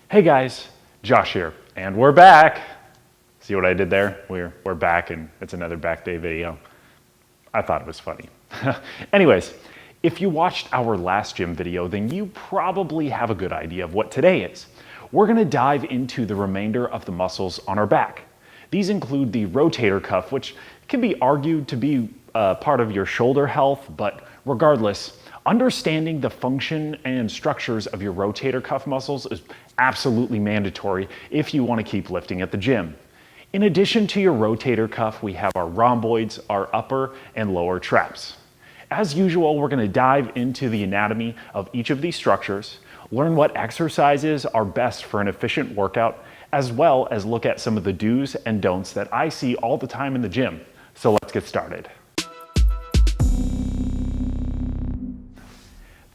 Hey guys, Josh here, and we're back. See what I did there? We're back, and it's another back day video. I thought it was funny. Anyways, if you watched our last gym video, then you probably have a good idea of what today is. We're gonna dive into the remainder of the muscles on our back. These include the rotator cuff, which can be argued to be part of your shoulder health, but regardless, understanding the function and structures of your rotator cuff muscles is absolutely mandatory if you want to keep lifting at the gym. In addition to your rotator cuff, we have our rhomboids, our upper and lower traps. As usual, we're going to dive into the anatomy of each of these structures, learn what exercises are best for an efficient workout, as well as look at some of the do's and don'ts that I see all the time in the gym. So let's get started.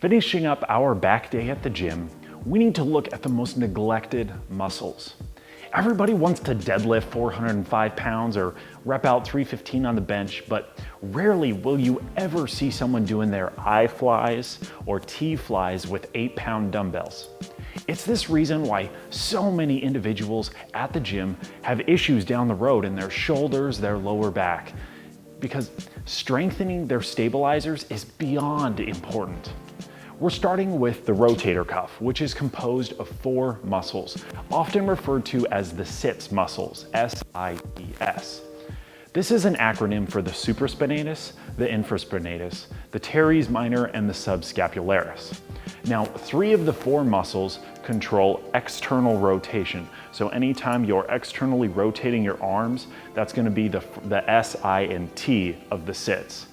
Finishing up our back day at the gym, we need to look at the most neglected muscles. Everybody wants to deadlift 405 pounds or rep out 315 on the bench, but rarely will you ever see someone doing their I flies or T flies with 8-pound dumbbells. It's this reason why so many individuals at the gym have issues down the road in their shoulders, their lower back, because strengthening their stabilizers is beyond important. We're starting with the rotator cuff, which is composed of 4 muscles, often referred to as the S.I.T.S muscles, S-I.T.S. This is an acronym for the Supraspinatus, the Infraspinatus, the Teres Minor, and the Subscapularis. Now, 3 of the 4 muscles control external rotation. So anytime you're externally rotating your arms, that's going to be the S, I, and T of the S.I.T.S.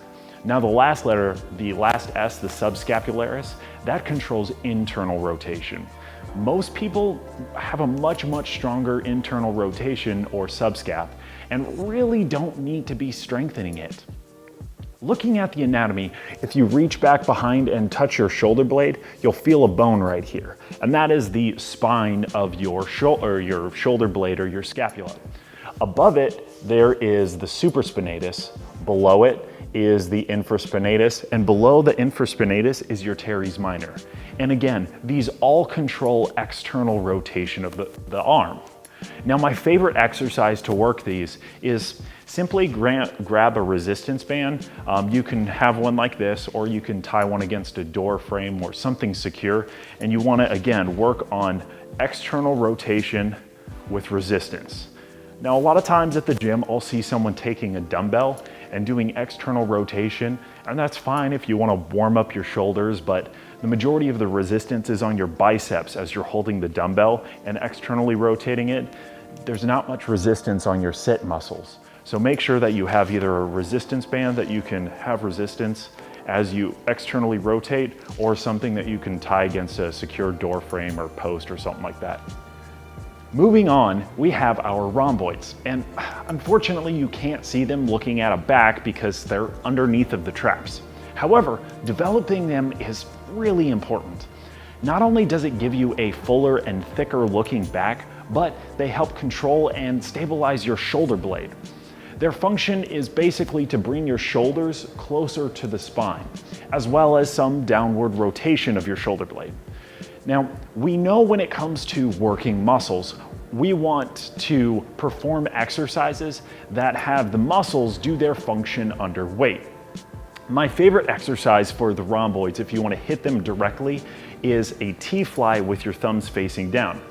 Now the last letter, the last S, the subscapularis, that controls internal rotation. Most people have a much stronger internal rotation or subscap and really don't need to be strengthening it. Looking at the anatomy, if you reach back behind and touch your shoulder blade, you'll feel a bone right here. And that is the spine of your shoulder blade or your scapula. Above it, there is the supraspinatus. Below it is the infraspinatus, and below the infraspinatus is your Teres Minor. And again, these all control external rotation of the arm. Now, my favorite exercise to work these is simply grab a resistance band. You can have one like this, or you can tie one against a door frame or something secure. And you wanna, again, work on external rotation with resistance. Now, a lot of times at the gym, I'll see someone taking a dumbbell and doing external rotation, and that's fine if you want to warm up your shoulders, but the majority of the resistance is on your biceps as you're holding the dumbbell and externally rotating it. There's not much resistance on your sit muscles. So make sure that you have either a resistance band that you can have resistance as you externally rotate, or something that you can tie against a secure door frame or post or something like that. Moving on, we have our rhomboids, and unfortunately you can't see them looking at a back because they're underneath of the traps. However, developing them is really important. Not only does it give you a fuller and thicker looking back, but they help control and stabilize your shoulder blade. Their function is basically to bring your shoulders closer to the spine, as well as some downward rotation of your shoulder blade. Now, we know when it comes to working muscles, we want to perform exercises that have the muscles do their function under weight. My favorite exercise for the rhomboids, if you want to hit them directly, is a T-fly with your thumbs facing down.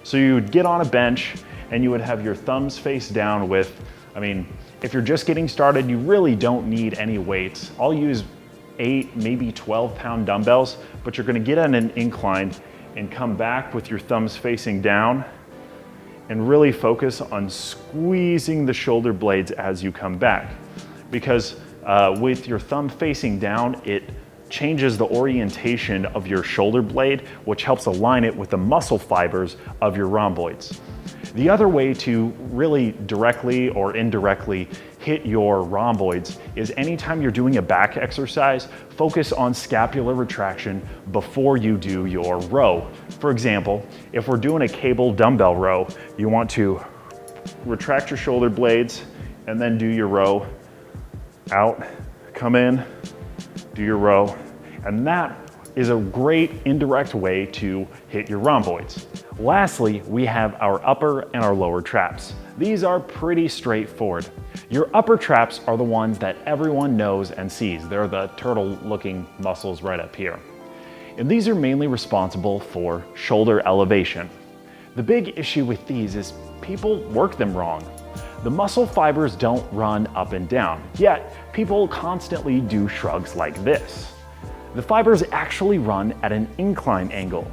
So you would get on a bench and you would have your thumbs face down with, if you're just getting started, you really don't need any weights. I'll use 8, maybe 12-pound dumbbells, but you're gonna get on an incline and come back with your thumbs facing down and really focus on squeezing the shoulder blades as you come back. Because with your thumb facing down, it changes the orientation of your shoulder blade, which helps align it with the muscle fibers of your rhomboids. The other way to really directly or indirectly hit your rhomboids is anytime you're doing a back exercise, focus on scapular retraction before you do your row. For example, if we're doing a cable dumbbell row, you want to retract your shoulder blades and then do your row out, come in, do your row, and that is a great indirect way to hit your rhomboids. Lastly, we have our upper and our lower traps. These are pretty straightforward. Your upper traps are the ones that everyone knows and sees. They're the turtle-looking muscles right up here. And these are mainly responsible for shoulder elevation. The big issue with these is people work them wrong. The muscle fibers don't run up and down, yet people constantly do shrugs like this. The fibers actually run at an incline angle.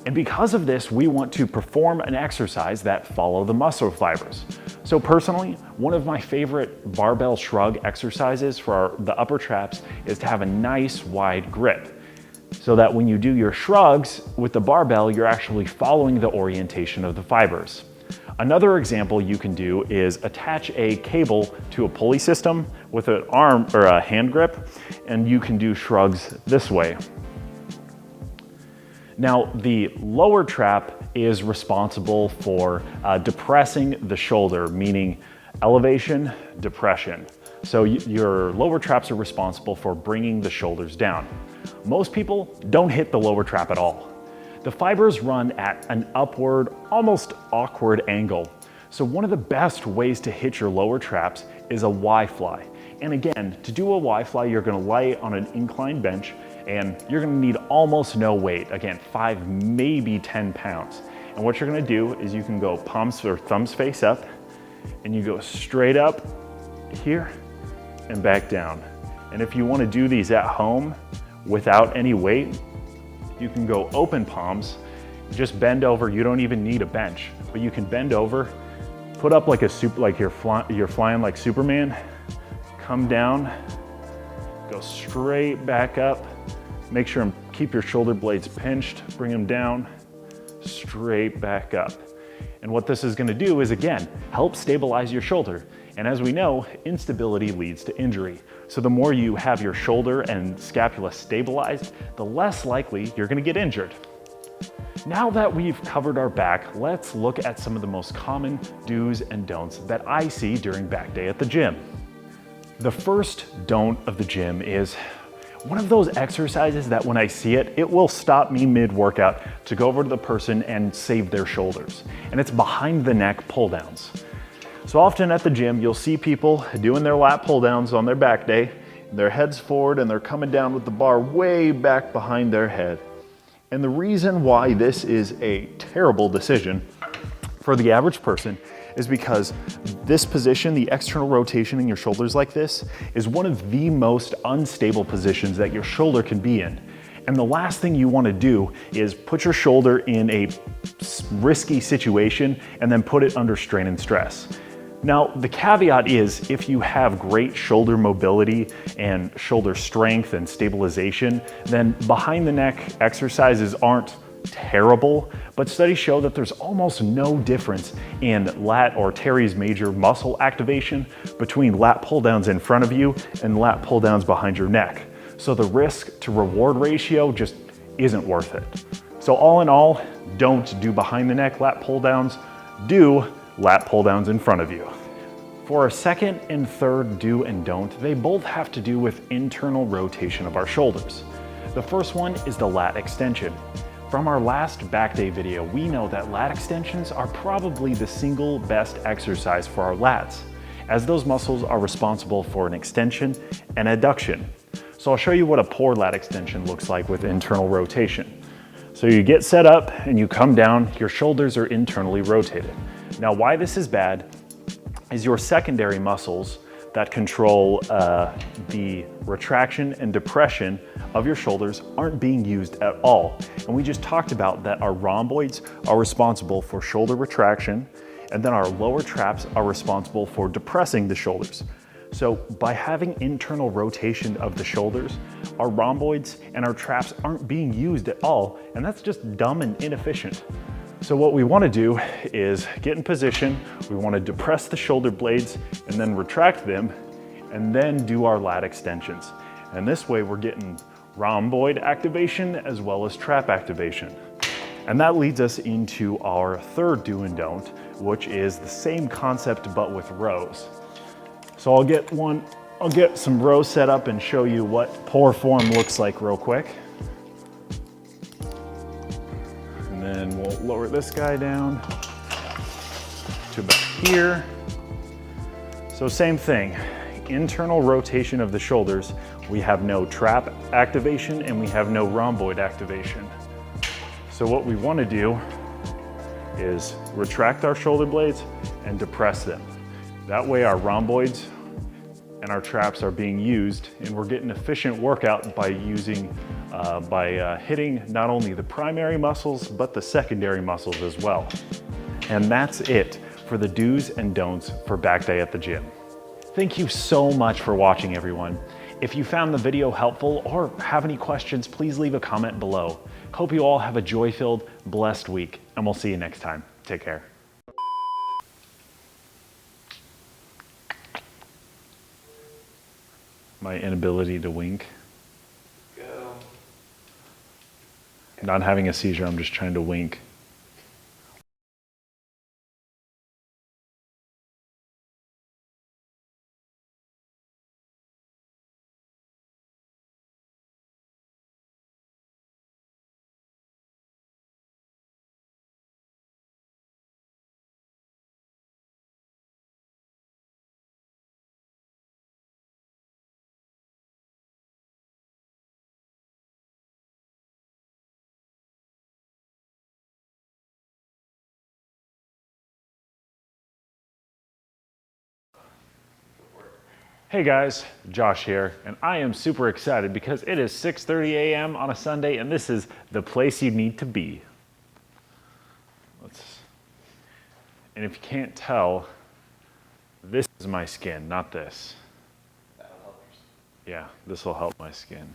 And because of this, we want to perform an exercise that follows the muscle fibers. So personally, one of my favorite barbell shrug exercises for the upper traps is to have a nice wide grip, so that when you do your shrugs with the barbell, you're actually following the orientation of the fibers. Another example you can do is attach a cable to a pulley system with an arm or a hand grip, and you can do shrugs this way. Now, the lower trap is responsible for depressing the shoulder, meaning elevation, depression. So your lower traps are responsible for bringing the shoulders down. Most people don't hit the lower trap at all. The fibers run at an upward, almost awkward angle. So one of the best ways to hit your lower traps is a Y-fly. And again, to do a Y-fly, you're gonna lay on an inclined bench and you're gonna need almost no weight. Again, 5, maybe 10 pounds. And what you're gonna do is you can go palms or thumbs face up and you go straight up here and back down. And if you wanna do these at home without any weight, you can go open palms, just bend over. You don't even need a bench, but you can bend over, put up like you're flying like Superman, come down, go straight back up. Make sure and keep your shoulder blades pinched, bring them down, straight back up. And what this is gonna do is, again, help stabilize your shoulder. And as we know, instability leads to injury. So the more you have your shoulder and scapula stabilized, the less likely you're gonna get injured. Now that we've covered our back, let's look at some of the most common do's and don'ts that I see during back day at the gym. The first don't of the gym is one of those exercises that when I see it, it will stop me mid-workout to go over to the person and save their shoulders. And it's behind the neck pull downs. So often at the gym, you'll see people doing their lat pull downs on their back day, their heads forward and they're coming down with the bar way back behind their head. And the reason why this is a terrible decision for the average person is because this position, the external rotation in your shoulders like this, is one of the most unstable positions that your shoulder can be in. And the last thing you want to do is put your shoulder in a risky situation and then put it under strain and stress. Now, the caveat is if you have great shoulder mobility and shoulder strength and stabilization, then behind the neck exercises aren't terrible, but studies show that there's almost no difference in lat or teres major muscle activation between lat pull downs in front of you and lat pull downs behind your neck. So the risk to reward ratio just isn't worth it. So all in all, don't do behind the neck lat pull downs, do lat pull downs in front of you. For our second and third do and don't, they both have to do with internal rotation of our shoulders. The first one is the lat extension. From our last back day video, we know that lat extensions are probably the single best exercise for our lats, as those muscles are responsible for an extension and adduction. So I'll show you what a poor lat extension looks like with internal rotation. So you get set up and you come down, your shoulders are internally rotated. Now why this is bad is your secondary muscles that control the retraction and depression of your shoulders aren't being used at all. And we just talked about that our rhomboids are responsible for shoulder retraction, and then our lower traps are responsible for depressing the shoulders. So by having internal rotation of the shoulders, our rhomboids and our traps aren't being used at all, and that's just dumb and inefficient. So what we want to do is get in position, we want to depress the shoulder blades and then retract them and then do our lat extensions. And this way we're getting rhomboid activation as well as trap activation. And that leads us into our third do and don't, which is the same concept but with rows. So I'll get some rows set up and show you what poor form looks like real quick. And then we'll lower this guy down to about here. So same thing, internal rotation of the shoulders. We have no trap activation and we have no rhomboid activation. So what we want to do is retract our shoulder blades and depress them. That way our rhomboids and our traps are being used, and we're getting efficient workout by using, hitting not only the primary muscles, but the secondary muscles as well. And that's it for the do's and don'ts for back day at the gym. Thank you so much for watching, everyone. If you found the video helpful or have any questions, please leave a comment below. Hope you all have a joy-filled, blessed week, and we'll see you next time. Take care. My inability to wink. Go. Not having a seizure, I'm just trying to wink. Hey guys, Josh here, and I am super excited because it is 6:30 a.m. on a Sunday, and this is the place you need to be. And if you can't tell, this is my skin, not this. That'll help yourself. Yeah, this will help my skin.